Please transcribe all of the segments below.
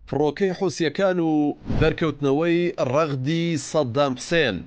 فڕۆکەی حوسیەکان و دەرکەوتنەوەی ڕەغدی سەدام حوسێن.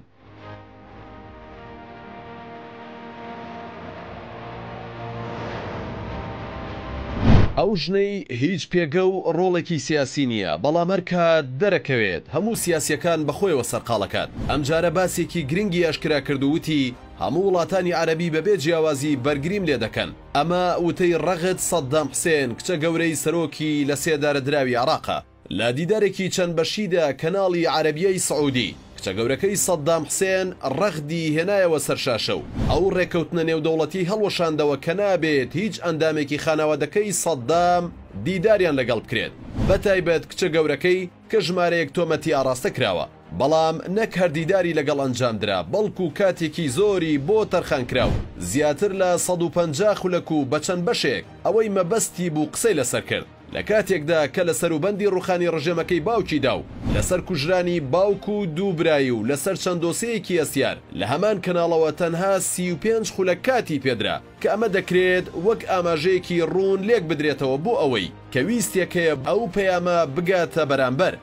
ئەو ژنەی هیچ پێگە و ڕۆڵێکی سیاسی نییە، بەڵام هەرکە دەرەکەوێت هەموو سیاسیەکان بەخۆیەوە سەرقاڵەکات. ئەمجارە باسێکی گرنگی ئاشکرا کردووتی هەموو وڵاتانی عەرەبی بەبێ جیاوازی بەرگریم لێ دەکەن. ئەمە وتەی ڕەغد سەدام حوسێن کچە گەورەی سەرۆکی لە سێدارە دراوی عێراقە لە دیدارێکی چەند بەشیدا کەناڵی عەرەبیەی سعودی. کچە گەورەکەی سەدام حوسێن ڕەغدی هێنایەوە سەرشاشە و ئەو ڕێکەوتنە نێودەوڵەتی هەڵوەشاندەوە کە نابێت هیچ ئەندامێکی خانەوادەکەی سەدام دیداریان لەگەڵ بکرێت، بەتایبەت کچە گەورەکەی کە ژمارەیەک تۆمەتی ئاراستە کراوە، بەڵام نەک هەردیداری لەگەڵ ئەنجامدرا، بەڵکو کاتێکی زۆری بۆ تەرخان کراو زیاتر لە 150 خولەک و بەچەند بەشێک ئەوەی مەبەستی بوو قسەی لەسەر کرد لە کاتێکدا کە لە سەروبەندی ڕوخانی ڕژێمەکەی باوکیدا و لەسەر کوژرانی باوک و دوو برایی و لەسەر چەند دۆسەیەکی ئەسیار لە هەمان کەناڵەوە تەنها 35 خولەک کاتی پێدرا کە ئەمە دەکرێت وەک ئاماژەیەکی ڕوون لێک بدرێتەوە بۆ ئەوەی کە ویستێکەیە ئەو پەیامە بگاتە بەرامبەر.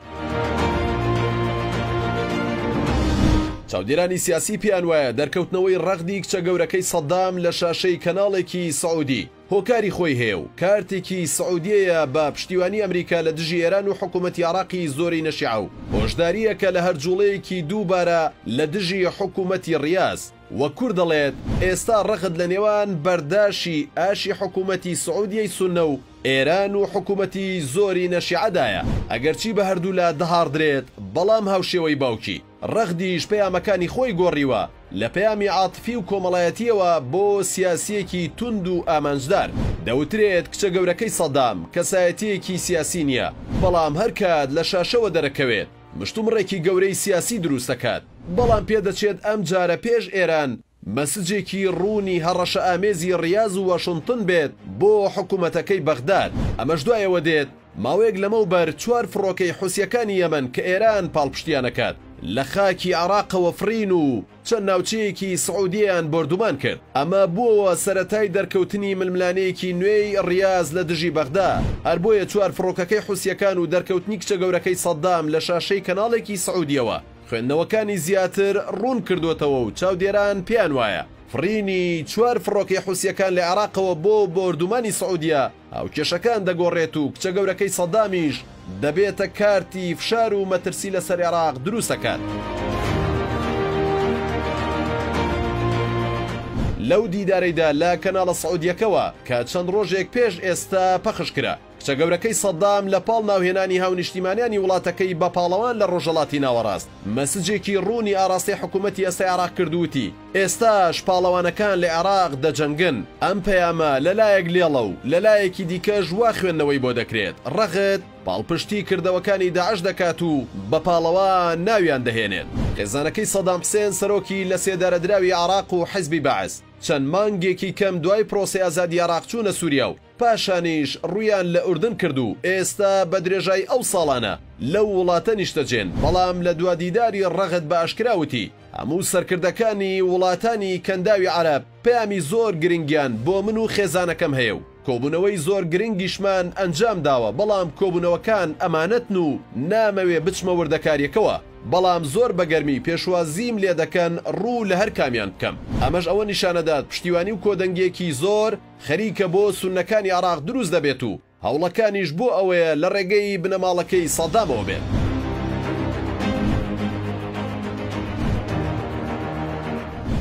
چاودێرانی سیاسی پیان وایە دەرکەوتنەوەی ڕەغدی کچە گەورەکەی سەدام لە شاشەی کەناڵێکی سعودی هۆکاری خۆی هەیە و کارتێکی سعودیەیە بە پشتیوانی ئەمریکا لە دژی ئێران و حکوومەتی عێراقی زۆری نەشیعە و هۆشداریەکە لە هەرجوڵەیەکی دووبارە لە دژی حکوومەتی ڕیاض. وە کوور دەڵێت ئێستا ڕەغد لە نێوان بەرداشی ئاشی حکوومەتی سعودیەی سونە و ئێران و حکوومەتی زۆری نەشیعەدایە، ئەگەرچی بە هەردوو لا دەهاڕدرێت بەڵام هاوشێوەی باوکی. ڕەغدیش پەیامەکانی خۆی گۆڕیوە لە پەیامی عاتفی و کۆمەڵایەتیەوە بۆ سیاسیەکی توند و ئامانجدار. دەوترێت کچە گەورەکەی سەدام کەسایەتیەکی سیاسی نییە، بەڵام هەرکات لە شاشەوە دەرەکەوێت مشتومڕێکی گەورەی سیاسی دروست دەکات. بەڵام پێدەچێت ئەم جارە پێش ئێران مەسجێکی ڕوونی هەڕەشە ئامێزی ڕیاض و واشنتن بێت بۆ حکوومەتەکەی بەغداد. ئەمەش دوایەوە دێت ماوەیەک لەمەوبەر 4 فڕۆکەی حوسیەکانی یەمەن کە ئێران پاڵپشتیانەکات لە خاکی عێراقەوە فرین و چەند ناوچەیەکی سعودییان بردومان کرد. ئەمە بووەوە سەرەتای دەرکەوتنی ململانەیەکی نوێی ڕیاض لە دژی بەغدا. هەر بۆیە 4 فڕۆکەکەی حوسیەکان و دەرکەوتنی کچە گەورەکەی سەدام لە شاشەی کەناڵێکی سعودیەوە خوێندنەوەکانی زیاتر ڕوون کردوتەوە و چاودێران پیان وایە فرینی 4 فڕۆکی حوسیەکان لە عێراقەوە بۆ بردومانی سعودیە ئەو کێشەکان دەگۆڕێت و کچە گەورەکەی سەدامیش دەبێتە کارتی فشار و مەترسی لەسەر عێراق دروستەکات. لەو دیدارەیدا لە کەناڵە سعودیەکەوە کە چەند ڕۆژێک پێش ئێستا پەخش کرا کچە گەورەکەی سەدام لە پاڵ ناوهێنانی هاونیشتیمانیانی وڵاتەکەی بە پاڵەوان لە ڕۆژهەڵاتی ناوەڕاست مەسجێکی ڕوونی ئاراستی حکوومەتی ئێستای عێراق کردووتی ئێستاش پاڵەوانەکان لە عێراق دەجەنگن. ئەم پەیامە لەلایەک لێڵە و لەلایەکی دیکەش وا خوێندنەوەی بۆ دەکرێت. ڕەغد پاڵپشتی کردەوەکانی داعش دەکات و بە پاڵەوان ناویان دەهێنێت. خێزانەکەی سەدام حوسێن سەرۆکی لە سێدارە دراوی عێراق و حیزبی بەعەس چەند مانگێکی کەم دوای پرۆسەی ئازادی عێراق چوونە سووریا و پاشانیش ڕوویان لە ئوردن کرد و ئێستا بە درێژای ئەو ساڵانە لەو وڵاتە نیشتەجێن. بەڵام لە دوادیداری ڕەغد بە ئاشکراوتی هەموو سەرکردەکانی وڵاتانی کەنداوی عەرەب پەیامی زۆر گرنگیان بۆ من و خێزانەکەم هەیە و کۆبوونەوەی زۆر گرنگیشمان ئەنجام داوە، بەڵام کۆبوونەوەکان ئەمانەتن و نامەوێ بچمە وردەکاریەکەوە، بەڵام زۆر بەگەرمی پێشوازیم لێ دەکەن ڕوو لە هەر کامیان بکەم. ئەمەش ئەوە نیشانەدات پشتیوانی و کۆدەنگێکی زۆر خەریکە بۆ سونەکانی عێراق دروست دەبێت و هەوڵەکانیش بۆ ئەوەیە لە ڕێگەی بنەماڵەکەی سەدامەوە بێت.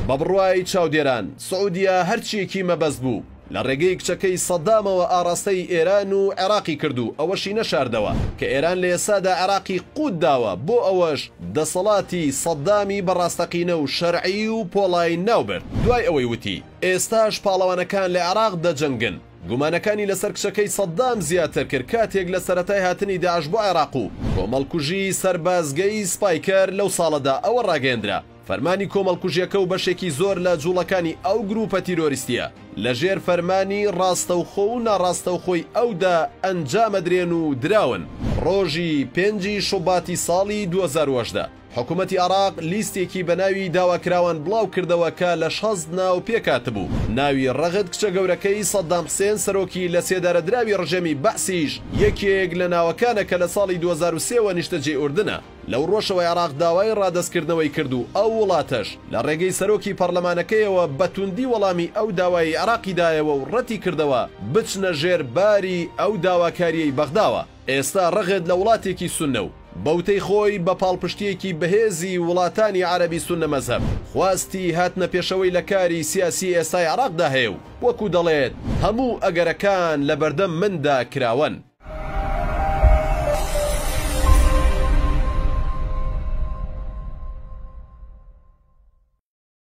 بە بڕوای چاودێران سعودیا هەرچیەکی مەبەست بوو لە ڕێگەی کچەکەی سەدامەوە ئاراستەی ئێران و عێراقی کردو ئەوەشی نەشاردەوە کە ئێران لە ئێسادا عێراقی قوت داوە بۆ ئەوەش دەسەڵاتی سەدامی بەڕاستەقینە و شەرعی و پۆڵای ناوبرد. دوای ئەوەی وتی ئێستاش پاڵەوانەکان لە عێراق دەجەنگن. گومانەکانی لەسەر کچەکەی سەدام زیاتر کرد کاتێک لە سەرەتای هاتنی داعش بۆ عێراق و کۆمەڵکوژی سەربازگەی سپایکەر لەو ساڵەدا ئەوە ڕاگەیەندرا فەرمانی کۆمەڵکوژیەکە و بەشێکی زۆر لە جوڵەکانی ئەو گروپە تیرۆریستیە لەژێر فەرمانی ڕاستەوخۆ و ناڕاستەوخۆی ئەودا ئەنجامەدرێن و دراون. ڕۆژی 5 شوباتی ساڵی 2010 حکوومەتی عراق لیستێکی بەناوی داواکراوان بڵاو کردەوە کە لە 6 ناو پێکاتبوو. ناوی ڕەغد کچە گەورەکەی سەدام حسێن سەرۆکی لە سێدارەدراوی ڕژەمی بەعسیش یەکێک لە ناوەکانە کە لە ساڵی 2023 نیشتەجێ ئوردنە. لەو ڕۆژەوەی عراق داوای ڕادەستکردنەوەی کرد و ئەو وڵاتەش لە ڕێگەی سەرۆکی پەرلەمانەکەیەوە بەتوندی وەڵامی ئەو داوای عراقی دایەوە و ڕەتی کردەوە بچنە ژێر باری ئەو داواکاریەی بەغداوە. ئێستا ڕەغد لە وڵاتێکی سوننە و بەوتەی خۆی بە پاڵپشتیەکی بەهێزی وڵاتانی عەرەبی سوننە مەزهەب خواستی هاتنە پێشەوەی لە کاری سیاسی ئێستای عراقدا هەیە و وەکو دەڵێت هەموو ئەگەرەکان لە بەردەم مندا کراون.